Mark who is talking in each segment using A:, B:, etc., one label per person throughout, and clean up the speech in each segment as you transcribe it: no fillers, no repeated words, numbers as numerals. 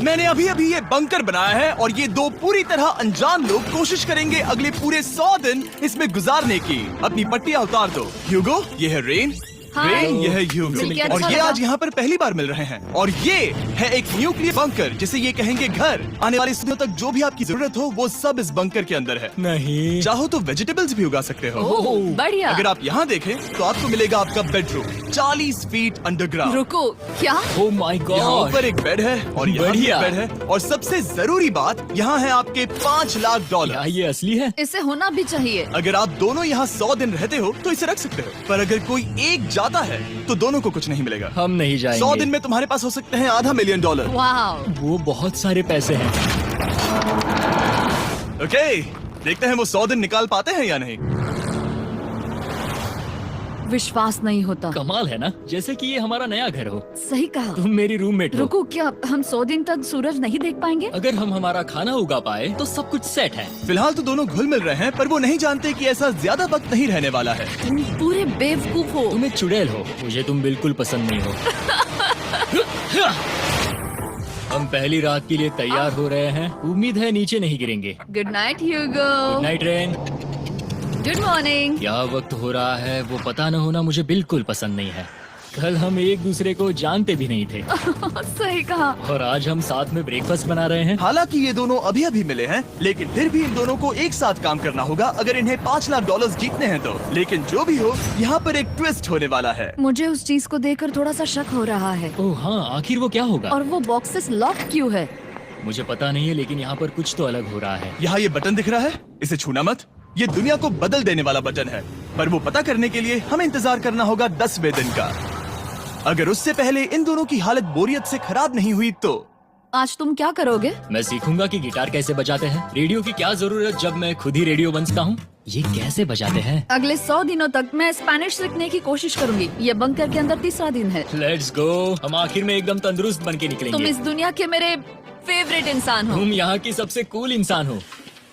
A: मैंने अभी अभी ये बंकर बनाया है और ये दो पूरी तरह अनजान लोग कोशिश करेंगे अगले पूरे 100 दिन इसमें गुजारने की। अपनी पट्टियां उतार दो। ह्यूगो, ये है रेन। रेन, ये है ह्यूगो। और ये आज यहाँ पर पहली बार मिल रहे हैं। और ये है एक न्यूक्लियर बंकर जिसे ये कहेंगे घर। आने वाली सदियों तक जो भी आपकी जरूरत हो वो सब इस बंकर के अंदर है।
B: नहीं,
A: चाहो तो वेजिटेबल्स भी उगा सकते हो।
C: बढ़िया।
A: अगर आप यहाँ देखें तो आपको मिलेगा आपका बेडरूम 40 फीट अंडरग्राउंड।
C: रुको, क्या?
B: ओह माय
A: यहाँ
B: गॉड।
A: ऊपर एक बेड है और यहाँ भी
B: बढ़िया।
A: एक बेड है। और सबसे जरूरी बात, यहाँ है आपके $5 लाख।
B: क्या ये असली है?
C: इसे होना भी चाहिए।
A: अगर आप दोनों यहाँ 100 दिन रहते हो तो इसे रख सकते हो, पर अगर कोई एक जाता है तो दोनों को कुछ नहीं मिलेगा।
B: हम नहीं जाएंगे।
A: 100 दिन में तुम्हारे पास हो सकते हैं $500 मिलियन।
C: वाह।
B: वो बहुत सारे पैसे हैं।
A: ओके, देखते हैं वो 100 दिन निकाल पाते हैं या नहीं।
C: विश्वास नहीं होता।
B: कमाल है ना, जैसे कि ये हमारा नया घर हो।
C: सही कहा।
B: तुम मेरी रूममेट हो।
C: रुको, क्या हम 100 दिन तक सूरज नहीं देख पाएंगे?
B: अगर हम हमारा खाना उगा पाए तो सब कुछ सेट है।
A: फिलहाल तो दोनों घुल मिल रहे हैं, पर वो नहीं जानते कि ऐसा ज्यादा वक्त नहीं रहने वाला है।
C: तुम पूरे बेवकूफ हो।
B: तुम एक चुड़ैल हो, मुझे तुम बिल्कुल पसंद नहीं हो। हम पहली रात के लिए तैयार हो रहे हैं। उम्मीद है नीचे नहीं गिरेंगे।
C: Good night Hugo.
B: Good night Rain.
C: Good morning.
B: क्या वक्त हो रहा है वो पता न होना मुझे बिल्कुल पसंद नहीं है। कल हम एक दूसरे को जानते भी नहीं थे
C: सही कहा।
B: और आज हम साथ में ब्रेकफास्ट बना रहे हैं।
A: हालांकि ये दोनों अभी अभी मिले हैं, लेकिन फिर भी इन दोनों को एक साथ काम करना होगा अगर इन्हें $5 लाख जीतने हैं तो। लेकिन जो भी हो, यहाँ पर एक ट्विस्ट होने वाला है।
C: मुझे उस चीज को देखकर थोड़ा सा शक हो रहा है।
B: ओह हाँ, आखिर वो क्या होगा?
C: और वो बॉक्सेस लॉक क्यों है?
B: मुझे पता नहीं है, लेकिन यहाँ पर कुछ तो अलग हो रहा है।
A: यहाँ ये बटन दिख रहा है, इसे छूना मत। ये दुनिया को बदल देने वाला बटन है, पर वो पता करने के लिए हमें इंतजार करना होगा 10वें दिन का। अगर उससे पहले इन दोनों की हालत बोरियत से खराब नहीं हुई तो।
C: आज तुम क्या करोगे?
B: मैं सीखूंगा कि गिटार कैसे बजाते हैं। रेडियो की क्या जरूरत जब मैं खुद ही रेडियो बन सकता हूँ। ये कैसे बजाते हैं?
C: अगले 100 दिनों तक मैं स्पेनिश सीखने की कोशिश करूंगी। ये बंकर के अंदर 3रा दिन है।
B: Let's go. हम आखिर में एकदम तंदुरुस्त बन के
C: तुम
B: निकलेंगे।
C: इस दुनिया के मेरे फेवरेट इंसान हो।
B: तुम यहाँ की सबसे कूल इंसान हो।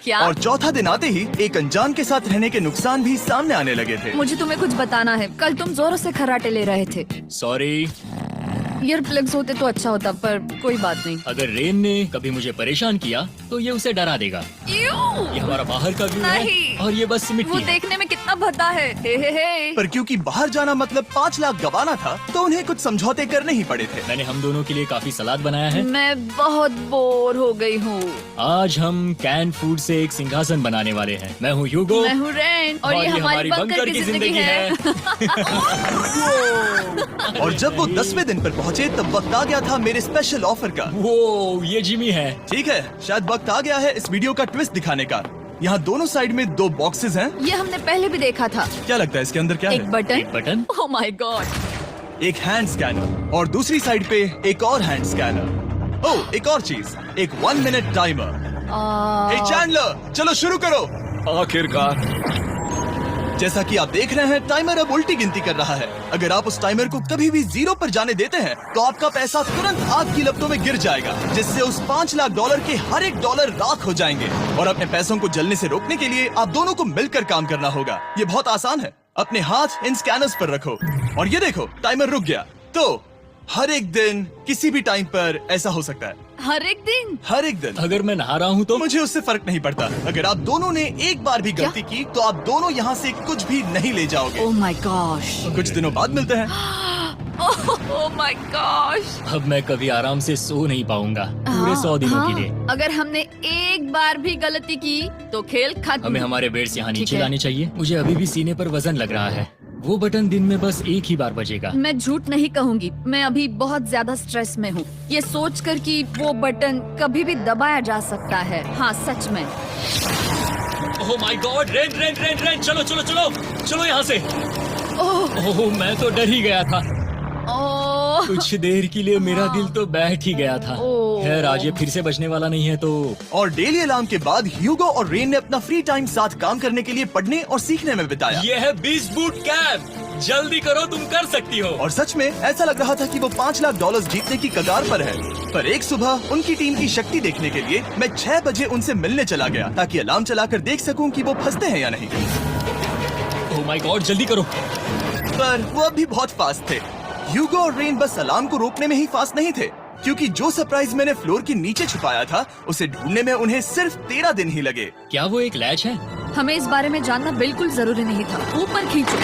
C: क्या?
A: और चौथा दिन आते ही एक अनजान के साथ रहने के नुकसान भी सामने आने लगे थे।
C: मुझे तुम्हें कुछ बताना है। कल तुम जोरों से खर्राटे ले रहे थे।
B: सॉरी।
C: ईयर प्लग्स होते तो अच्छा होता, पर कोई बात नहीं।
B: अगर रेन ने कभी मुझे परेशान किया तो ये उसे डरा देगा। ये हमारा बाहर का व्यू है
C: नहीं।
B: और ये बस मिट्टी
C: वो
B: है।
C: देखने में कितना भद्दा है। हे।
A: पर क्योंकि बाहर जाना मतलब $5 लाख गवाना था, तो उन्हें कुछ समझौते करने ही पड़े थे।
B: मैंने हम दोनों के लिए काफी सलाद बनाया है।
C: मैं बहुत बोर हो गई हूँ।
B: आज हम कैन फूड से एक सिंहासन बनाने वाले हैं। मैं हूँ ह्यूगो।
C: मैं हूँ रेन और ये हमारी बंकर की जिंदगी है।
A: और जब वो 10वें दिन पर पहुँचे तब वक्त आ गया था मेरे स्पेशल ऑफर का।
B: वो ये जिमी है।
A: ठीक है, शायद वक्त आ गया है इस वीडियो का ट्विस्ट दिखाने का। यहाँ दोनों साइड में 2 बॉक्सेस हैं।
C: ये हमने पहले भी देखा था।
A: क्या लगता है इसके अंदर क्या
C: एक
A: है?
C: बटन।
B: एक बटन।
C: Oh my God.
A: एक हैंड स्कैनर और दूसरी साइड पे एक और हैंड स्कैनर। ओह, एक और चीज, एक 1 मिनट टाइमर। हे चैंडलर, चलो शुरू करो।
D: आखिरकार।
A: जैसा कि आप देख रहे हैं, टाइमर अब उल्टी गिनती कर रहा है। अगर आप उस टाइमर को कभी भी 0 पर जाने देते हैं तो आपका पैसा तुरंत आग की लपटों में गिर जाएगा, जिससे उस $5 लाख के हर एक डॉलर राख हो जाएंगे। और अपने पैसों को जलने से रोकने के लिए आप दोनों को मिलकर काम करना होगा। ये बहुत आसान है। अपने हाथ इन स्कैनर्स पर रखो और ये देखो, टाइमर रुक गया। तो हर एक दिन किसी भी टाइम पर ऐसा हो सकता है।
C: हर एक दिन?
A: हर एक दिन।
B: अगर मैं नहा रहा हूँ तो
A: मुझे उससे फर्क नहीं पड़ता। अगर आप दोनों ने एक बार भी गलती की तो आप दोनों यहाँ से कुछ भी नहीं ले जाओगे।
C: Oh my gosh.
A: कुछ दिनों बाद मिलते हैं।
C: Oh my gosh.
B: अब मैं कभी आराम से सो नहीं पाऊंगा पूरे 100 दिनों के लिए।
C: अगर हमने एक बार भी गलती की तो खेल खत्म।
B: हमें हमारे बेड्स यहाँ
C: ठीक
B: नीचे
C: है।
B: लाने चाहिए। मुझे अभी भी सीने पर वजन लग रहा है। वो बटन दिन में बस एक ही बार बजेगा।
C: मैं झूठ नहीं कहूँगी, मैं अभी बहुत ज्यादा स्ट्रेस में हूँ, ये सोचकर कि वो बटन कभी भी दबाया जा सकता है। हाँ सच में।
B: Oh my God. Rain rain rain rain, चलो चलो चलो चलो यहाँ से। ओह मैं तो डर ही गया था।
C: ओह
B: कुछ देर के लिए मेरा दिल तो बैठ ही गया था।
C: ओह।
B: खैर आज ये फिर से बजने वाला नहीं है तो।
A: और डेली अलार्म के बाद ह्यूगो और रेन ने अपना फ्री टाइम साथ काम करने के लिए पढ़ने और सीखने में बिताया।
B: ये है 20 बूट कैप। जल्दी करो, तुम कर सकती हो।
A: और सच में ऐसा लग रहा था कि वो $5 लाख जीतने की कगार पर है। पर एक सुबह उनकी टीम की शक्ति देखने के लिए मैं 6 बजे उनसे मिलने चला गया, ताकि अलार्म चलाकर देख सकूं कि वो फंसते हैं या नहीं।
B: ओह माय गॉड, जल्दी करो।
A: पर वो अब भी बहुत फास्ट थे। ह्यूगो और रेन बस अलार्म को रोकने में ही फास्ट नहीं थे, क्योंकि जो सरप्राइज मैंने फ्लोर के नीचे छुपाया था उसे ढूंढने में उन्हें सिर्फ 13 दिन ही लगे।
B: क्या वो एक लैच है?
C: हमें इस बारे में जानना बिल्कुल जरूरी नहीं था। ऊपर खींचो।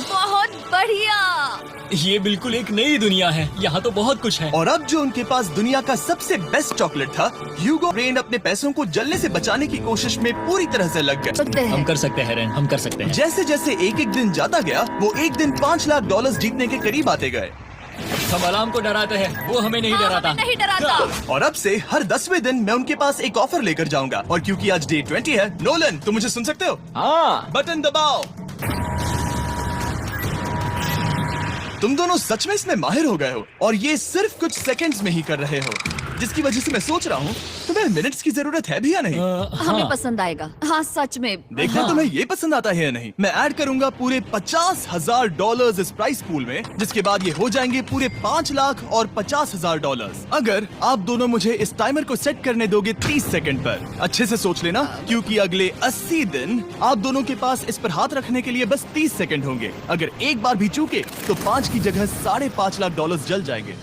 C: बहुत बढ़िया।
B: ये बिल्कुल एक नई दुनिया है। यहाँ तो बहुत कुछ है।
A: और अब जो उनके पास दुनिया का सबसे बेस्ट चॉकलेट था, ह्यूगो रेन अपने पैसों को जलने से बचाने की कोशिश में पूरी तरह से लग गए।
C: सकते
B: हम
C: हैं।
B: कर सकते हैं रेन, हम कर सकते हैं।
A: जैसे जैसे एक एक दिन जाता गया वो एक दिन $5 लाख जीतने के करीब आते गए।
B: हम अलार्म को डराते हैं, वो हमें नहीं डराता।
C: नहीं डराता।
A: और अब से हर 10वें दिन मैं उनके पास एक ऑफर लेकर जाऊंगा। और क्योंकि आज डे 20 है, नोलन तुम मुझे सुन सकते हो?
D: हाँ।
A: बटन दबाओ। तुम दोनों सच में इसमें माहिर हो गए हो और ये सिर्फ कुछ सेकंड्स में ही कर रहे हो, जिसकी वजह से मैं सोच रहा हूँ तुम्हें मिनट्स की जरूरत है भी या नहीं।
C: हमें
B: हाँ,
C: पसंद आएगा। हाँ सच में।
A: देखना तुम्हें ये पसंद आता है या नहीं। मैं ऐड करूंगा पूरे $50,000 इस प्राइस पूल में, जिसके बाद ये हो जाएंगे पूरे $5 लाख और $50,000 अगर आप दोनों मुझे इस टाइमर को सेट करने दोगे 30 सेकंड पर। अच्छे से सोच लेना, क्योंकि अगले 80 दिन आप दोनों के पास इस पर हाथ रखने के लिए बस 30 सेकंड होंगे। अगर एक बार भी चूके तो 5 की जगह $5.5 लाख जल जाएंगे।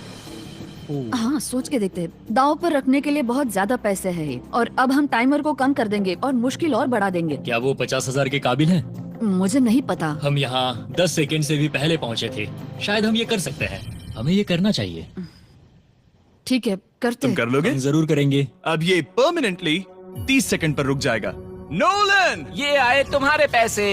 C: हाँ सोच के देखते हैं। दांव पर रखने के लिए बहुत ज्यादा पैसे है ये। और अब हम टाइमर को कम कर देंगे और मुश्किल और बढ़ा देंगे।
B: क्या वो 50,000 के काबिल है?
C: मुझे नहीं पता।
B: हम यहाँ 10 सेकंड से भी पहले पहुँचे थे। शायद हम ये कर सकते हैं। हमें ये करना चाहिए।
C: ठीक है करते
A: तुम
C: हैं।
A: कर लोगे?
B: हम जरूर करेंगे।
A: अब ये परमानेंटली 30 सेकंड पर रुक जाएगा। नोलन,
D: ये आए तुम्हारे पैसे।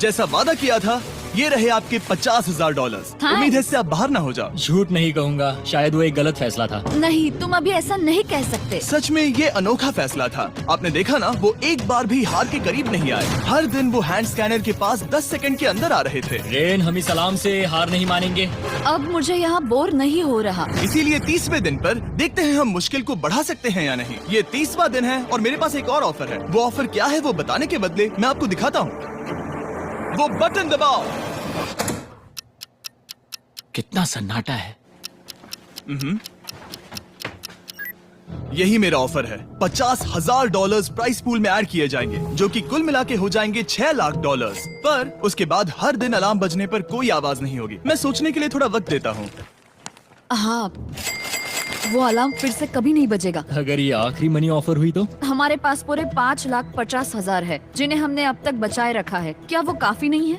A: जैसा वादा किया था, ये रहे आपके $50,000।
C: हाँ।
A: उम्मीद है इससे आप बाहर ना हो जाओ।
B: झूठ नहीं कहूँगा, शायद वो एक गलत फैसला था।
C: नहीं तुम अभी ऐसा नहीं कह सकते।
A: सच में ये अनोखा फैसला था। आपने देखा ना, वो एक बार भी हार के करीब नहीं आए। हर दिन वो हैंड स्कैनर के पास 10 सेकंड के अंदर आ रहे थे।
B: रेन, हम इस अलार्म से हार नहीं मानेंगे।
C: अब मुझे यहाँ बोर नहीं हो रहा।
A: इसीलिए 30वें दिन पर देखते हैं हम मुश्किल को बढ़ा सकते हैं या नहीं। ये 30वां दिन है और मेरे पास एक और ऑफर है। वो ऑफर क्या है वो बताने के बदले मैं आपको दिखाता हूँ। वो बटन दबाओ।
D: कितना सन्नाटा है।
A: यही मेरा ऑफर है। $50,000 प्राइस पूल में ऐड किए जाएंगे, जो कि कुल मिला के हो जाएंगे $6 लाख। पर उसके बाद हर दिन अलार्म बजने पर कोई आवाज नहीं होगी। मैं सोचने के लिए थोड़ा वक्त देता हूँ।
C: हाँ वो अलार्म फिर से कभी नहीं बजेगा।
B: अगर ये आखिरी मनी ऑफर हुई तो?
C: हमारे पास पूरे $5,50,000 है, जिन्हें हमने अब तक बचाए रखा है। क्या वो काफी नहीं है?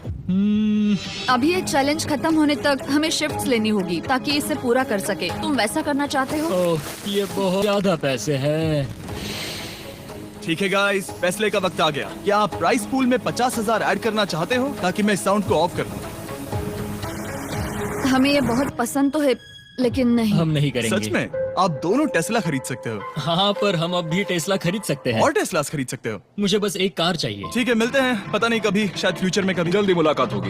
C: अभी ये चैलेंज खत्म होने तक हमें शिफ्ट्स लेनी होगी ताकि इसे पूरा कर सके। तुम वैसा करना चाहते हो?
B: ओह, ये बहुत ज्यादा पैसे हैं।
A: ठीक है गाइस, फैसले का वक्त आ गया। क्या आप प्राइस पूल में 50,000 ऐड करना चाहते हो ताकि मैं साउंड को ऑफ कर दूं?
C: हमें ये बहुत पसंद तो है, लेकिन नहीं।
B: हम नहीं करेंगे।
A: सच में? आप दोनों टेस्ला खरीद सकते हो
B: हाँ, पर हम अब भी टेस्ला खरीद सकते हैं।
A: और टेस्लास खरीद सकते हो।
B: मुझे बस एक कार चाहिए।
A: ठीक है, मिलते हैं। पता नहीं कभी, शायद फ्यूचर में कभी।
D: जल्दी मुलाकात होगी।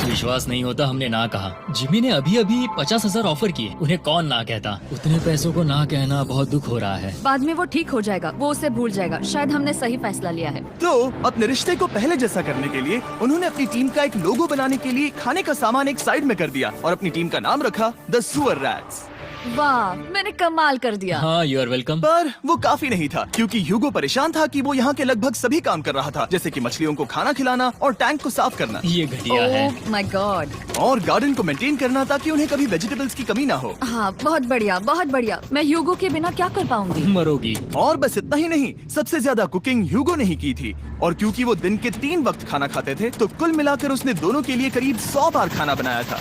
B: विश्वास नहीं होता हमने ना कहा। जिमी ने अभी अभी 50,000 ऑफर किए। उन्हें कौन ना कहता। उतने पैसों को ना कहना बहुत दुख हो रहा है।
C: बाद में वो ठीक हो जाएगा, वो उसे भूल जाएगा। शायद हमने सही फैसला लिया है।
A: तो अपने रिश्ते को पहले जैसा करने के लिए उन्होंने अपनी टीम का एक लोगो बनाने के लिए खाने का सामान एक साइड में कर दिया और अपनी टीम का नाम रखा द सुअर रैट्स।
C: वाह, मैंने कमाल कर दिया।
B: हाँ, यू आर वेलकम।
A: पर वो काफी नहीं था, क्योंकि ह्यूगो परेशान था कि वो यहाँ के लगभग सभी काम कर रहा था, जैसे कि मछलियों को खाना खिलाना और टैंक को साफ करना
B: ये घटिया है।
C: Oh my God.
A: और गार्डन को मेंटेन करना ताकि उन्हें कभी वेजिटेबल्स की कमी ना हो।
C: हाँ बहुत बढ़िया, बहुत बढ़िया। मैं ह्यूगो के बिना क्या कर पाऊंगी?
B: मरोगी।
A: और बस इतना ही नहीं, सबसे ज्यादा कुकिंग ह्यूगो ने ही की थी। और क्योंकि वो दिन के 3 वक्त खाना खाते थे, तो कुल मिलाकर उसने दोनों के लिए करीब 100 बार खाना बनाया था।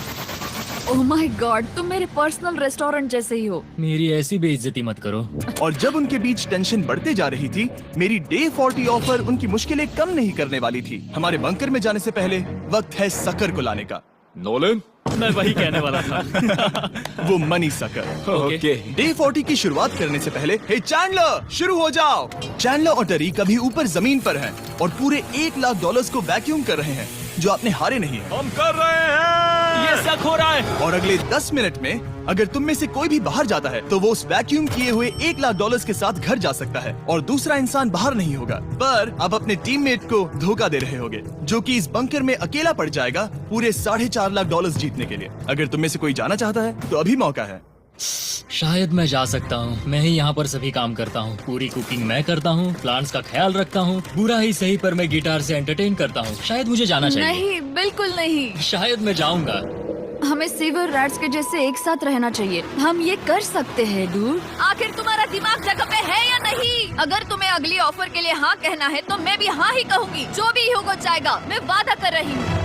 C: ओह माय गॉड, तुम मेरे पर्सनल रेस्टोरेंट जैसे ही हो।
B: मेरी ऐसी बेइज्जती मत करो।
A: और जब उनके बीच टेंशन बढ़ते जा रही थी, मेरी डे 40 ऑफर उनकी मुश्किलें कम नहीं करने वाली थी। हमारे बंकर में जाने से पहले वक्त है सकर को लाने का।
D: नोलन।
B: मैं वही कहने वाला था।
A: वो मनी सकर।
D: ओके।
A: डे 40 की शुरुआत करने से पहले, हे चैंडलर, शुरू हो जाओ। चैंडलर और टरी कभी ऊपर जमीन पर हैं और पूरे $1 लाख को वैक्यूम कर रहे हैं, जो आपने हारे नहीं।
D: हम कर रहे हैं।
B: ये शक हो रहा है।
A: और अगले 10 मिनट में अगर तुम में से कोई भी बाहर जाता है, तो वो उस वैक्यूम किए हुए $1 लाख के साथ घर जा सकता है और दूसरा इंसान बाहर नहीं होगा। पर आप अपने टीममेट को धोखा दे रहे होगे, जो कि इस बंकर में अकेला पड़ जाएगा पूरे $4.5 लाख जीतने के लिए। अगर तुम में से कोई जाना चाहता है तो अभी मौका है।
B: शायद मैं जा सकता हूँ। मैं ही यहाँ पर सभी काम करता हूँ। पूरी कुकिंग मैं करता हूँ, प्लांट्स का ख्याल रखता हूँ। बुरा ही सही, पर मैं गिटार से एंटरटेन करता हूँ। शायद मुझे जाना चाहिए।
C: नहीं, बिल्कुल नहीं।
B: शायद मैं जाऊंगा।
C: हमें सीवर रैट्स के जैसे एक साथ रहना चाहिए। हम ये कर सकते हैं डूड। आखिर तुम्हारा दिमाग जगह पे है या नहीं? अगर तुम्हें अगली ऑफर के लिए हाँ कहना है तो मैं भी हाँ ही कहूँगी। जो भी ह्यूगो चाहेगा, मैं वादा कर रही हूँ।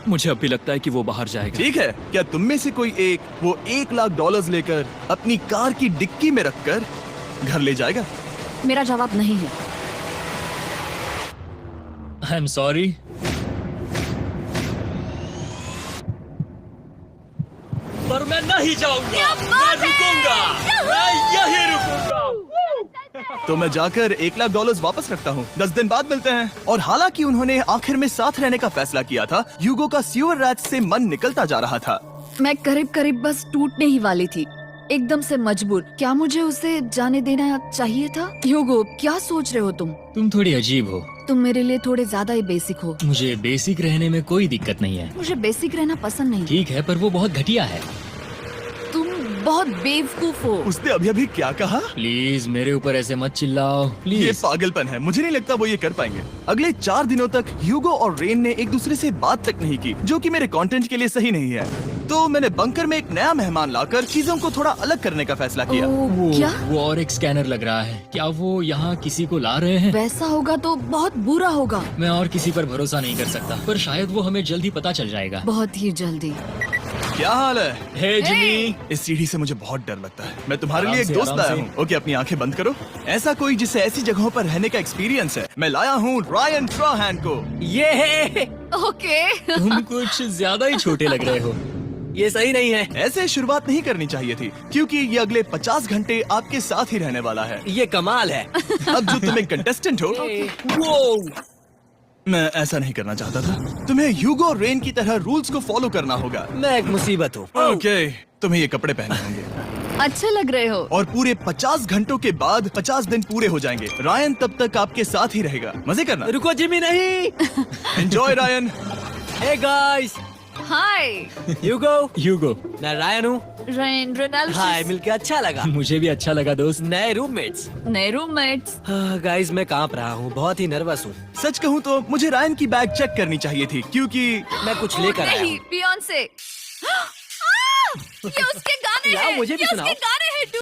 D: मुझे अब भी लगता है कि वो बाहर जाएगा।
A: ठीक है, क्या तुम में से कोई एक वो $1,00,000 लेकर अपनी कार की डिक्की में रखकर घर ले जाएगा?
C: मेरा जवाब नहीं है।
B: I am sorry. पर मैं नहीं जाऊंगा, मैं रुकूंगा, मैं यही रुकूंगा।
A: तो मैं जाकर $1,00,000 वापस रखता हूँ। 10 दिन बाद मिलते हैं। और हालांकि उन्होंने आखिर में साथ रहने का फैसला किया था, ह्यूगो का सीवर रैट से मन निकलता जा रहा था।
C: मैं करीब करीब बस टूटने ही वाली थी, एकदम से मजबूर। क्या मुझे उसे जाने देना चाहिए था? ह्यूगो, क्या सोच रहे हो तुम?
B: तुम थोड़ी अजीब हो।
C: तुम मेरे लिए थोड़े ज्यादा ही बेसिक हो।
B: मुझे बेसिक रहने में कोई दिक्कत नहीं है।
C: मुझे बेसिक रहना पसंद नहीं।
B: ठीक है, पर वो बहुत घटिया है।
C: तुम बहुत बेवकूफ हो।
A: उसने अभी अभी क्या कहा?
B: प्लीज मेरे ऊपर ऐसे मत चिल्लाओ,
A: ये
B: प्लीज।
A: पागलपन है। मुझे नहीं लगता वो ये कर पाएंगे। अगले 4 दिनों तक ह्यूगो और रेन ने एक दूसरे से बात तक नहीं की, जो कि मेरे कंटेंट के लिए सही नहीं है। तो मैंने बंकर में एक नया मेहमान लाकर चीजों को थोड़ा अलग करने का फैसला किया।
C: ओ, क्या?
B: वो और एक स्कैनर लग रहा है। क्या वो यहाँ किसी को ला रहे हैं?
C: वैसा होगा तो बहुत बुरा होगा।
B: मैं और किसी पर भरोसा नहीं कर सकता, पर शायद वो हमें जल्द ही पता चल जाएगा।
C: बहुत ही जल्दी।
A: क्या हाल है?
B: हे जिमी।
A: इस सीढ़ी से मुझे बहुत डर लगता है। मैं तुम्हारे
B: आराम
A: लिए एक
B: से,
A: दोस्त
B: आराम
A: लाया
B: से।
A: हूँ। ओके, अपनी आंखें बंद करो। ऐसा कोई जिसे ऐसी जगहों पर रहने का एक्सपीरियंस है। मैं लाया हूँ रायन ट्राहैन को।
D: ये है,
C: ओके।
B: तुम कुछ ज्यादा ही छोटे लग रहे हो।
D: ये सही नहीं है।
A: ऐसे शुरुआत नहीं करनी चाहिए थी, क्योंकि ये अगले 50 घंटे आपके साथ ही रहने वाला है।
D: ये कमाल है।
A: अब जो तुम एक कंटेस्टेंट हो,
D: वो
A: मैं ऐसा नहीं करना चाहता था। तुम्हें ह्यूगो और रेन की तरह रूल्स को फॉलो करना होगा।
D: मैं एक मुसीबत हूँ।
A: ओके, तुम्हें ये कपड़े पहनने होंगे।
C: अच्छे लग रहे हो।
A: और पूरे 50 घंटों के बाद 50 दिन पूरे हो जाएंगे। रायन तब तक आपके साथ ही रहेगा। मजे करना।
D: रुको जिमी, नहीं।
A: Enjoy Ryan.
D: हे गाइस,
C: हाय
B: ह्यूगो।
D: मैं रायन हूँ।
C: Rain Reynold.
D: हाय, मिलके अच्छा लगा।
B: मुझे भी अच्छा लगा दोस्त।
D: नए रूममेट्स।
C: नए रूममेट्स।
D: गाइस, मैं कांप रहा हूँ, बहुत ही नर्वस हूँ।
A: सच कहूँ तो मुझे रायन की बैग चेक करनी चाहिए थी, क्योंकि
D: मैं कुछ लेकर आया
C: नहीं,
D: हूँ।
C: बियॉन्से। ये उसके गाने
D: यार,
C: हैं।
D: मुझे भी
C: ये
D: सुनाओ।
C: उसके गाने हैं।